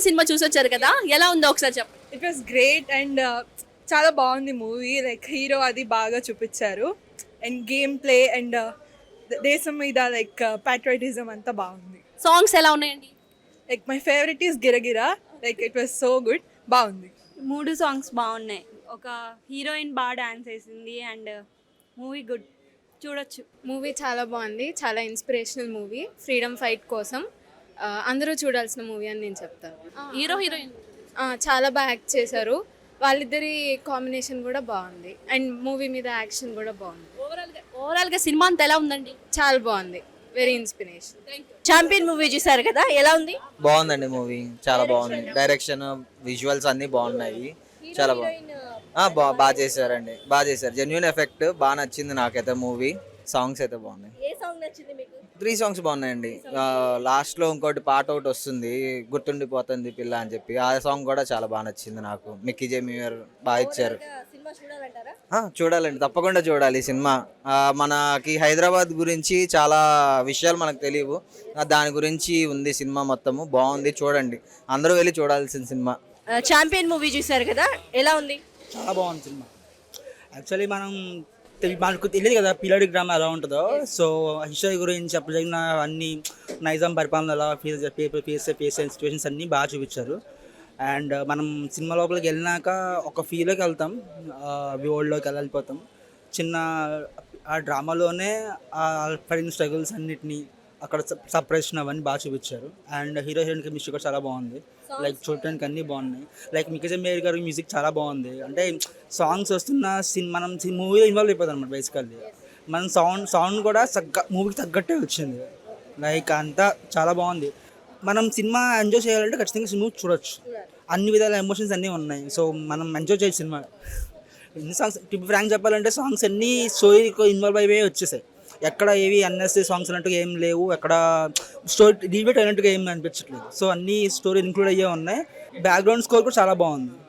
Cinema చూసొచ్చారు కదా, ఎలా ఉందో ఒకసారి చెప్పండి. ఇట్ వాస్ గ్రేట్ అండ్ చాలా బాగుంది మూవీ. లైక్ హీరో అది బాగా చూపించారు అండ్ గేమ్ ప్లే అండ్ దేశం మీద లైక్ ప్యాట్రియాటిజం అంతా బాగుంది. సాంగ్స్ ఎలా ఉన్నాయండి? Like my favourite is Giragira. Like it was so good, బాగుంది. 3 సాంగ్స్ బాగున్నాయి. ఒక హీరోయిన్ బాగా డాన్స్ వేసింది అండ్ మూవీ గుడ్, చూడొచ్చు. మూవీ చాలా బాగుంది, చాలా ఇన్స్పిరేషనల్ మూవీ, ఫ్రీడమ్ ఫైట్ కోసం అందరూ చూడాల్సిన మూవీ అని నేను చెప్తాను. హీరో హీరోయిన్ చాలా బాగా యాక్ట్ చేశారు, వాళ్ళిద్దరి కాంబినేషన్ కూడా బాగుంది అండ్ మూవీ మీద యాక్షన్ కూడా బాగుంది. ఓవరాల్గా సినిమా అంతా ఎలా ఉందండి? చాలా బాగుంది, వెరీ ఇన్స్పిరేషన్. ఛాంపియన్ మూవీ చూసారు కదా, ఎలా ఉంది? బాగుందండి మూవీ, చాలా బాగుంది. డైరెక్షన్, విజువల్స్ అన్నీ బాగున్నాయి, చాలా బాగుంది. బాగా చేశారండి, బాగా చేశారు. జెన్యున్ ఎఫెక్ట్ బాగా నచ్చింది నాకైతే మూవీ. సాంగ్స్ అయితే బాగున్నాయి. ఏ సాంగ్ నచ్చింది మీకు? 3 సాంగ్స్ బాగున్నాయండి. లాస్ట్లో ఇంకోటి పాట ఒకటి వస్తుంది, గుర్తుండిపోతుంది పిల్ల అని చెప్పి, ఆ సాంగ్ కూడా చాలా బాగా నచ్చింది నాకు. మిక్కీ జెమియర్ బాగా ఇచ్చారు. సినిమా చూడాలంటారా? చూడాలండి, తప్పకుండా చూడాలి ఈ సినిమా. మనకి హైదరాబాద్ గురించి చాలా విషయాలు మనకు తెలియవు, దాని గురించి ఉంది సినిమా మొత్తము. బాగుంది, చూడండి, అందరూ వెళ్ళి చూడాల్సిన సినిమా. ఛాంపియన్ మూవీ చూసారు కదా, ఎలా ఉంది? చాలా బాగుంది సినిమా. యాక్చువల్లీ మనకు తెలియదు కదా పీరియడ్ డ్రామా ఎలా ఉంటుందో. సో హిస్టరీ గురించి అప్పుడు జరిగిన అన్ని నైజాం పరిపాలన ఎలా ఫేస్ సిచ్యువేషన్స్ అన్నీ బాగా చూపించారు. అండ్ మనం సినిమా లోపలికి వెళ్ళినాక ఒక ఫీల్లోకి వెళ్తాం, వరల్డ్లోకి వెళ్ళిపోతాం. చిన్న ఆ డ్రామాలోనే ఆ పడిన స్ట్రగుల్స్ అన్నిటినీ, అక్కడ సపరేషన్ అవన్నీ బాగా చూపించారు. అండ్ హీరో హీరోయిన్ కెమిస్ట్రీ కూడా చాలా బాగుంది. లైక్ చూడటానికి అన్నీ బాగున్నాయి. లైక్ మిక్కీ జెమియర్ గారి మ్యూజిక్ చాలా బాగుంది. అంటే సాంగ్స్ వస్తున్న మనం మూవీలో ఇన్వాల్వ్ అయిపోతాం అనమాట బేసికల్లీ. మనం సౌండ్ కూడా మూవీకి తగ్గట్టే వచ్చింది. లైక్ అంతా చాలా బాగుంది. మనం సినిమా ఎంజాయ్ చేయాలంటే ఖచ్చితంగా సినిమా చూడొచ్చు. అన్ని విధాల ఎమోషన్స్ అన్నీ ఉన్నాయి. సో మనం ఎంజాయ్ చేయొచ్చు సినిమా. ఎన్ని సాంగ్స్ టిప్ ఫ్రాంక్ చెప్పాలంటే సాంగ్స్ అన్నీ స్టోరీకి ఇన్వాల్వ్ అయిపోయి వచ్చేసాయి. ఎక్కడ ఏవి అన్నెసరీ సాంగ్స్ అన్నట్టుగా ఏం లేవు, ఎక్కడ స్టోరీ డిబేట్ అయినట్టుగా ఏం అనిపించట్లేదు. సో అన్ని స్టోరీ ఇంక్లూడ్ అయ్యే ఉన్నాయి. బ్యాక్గ్రౌండ్ స్కోర్ కూడా చాలా బాగుంది.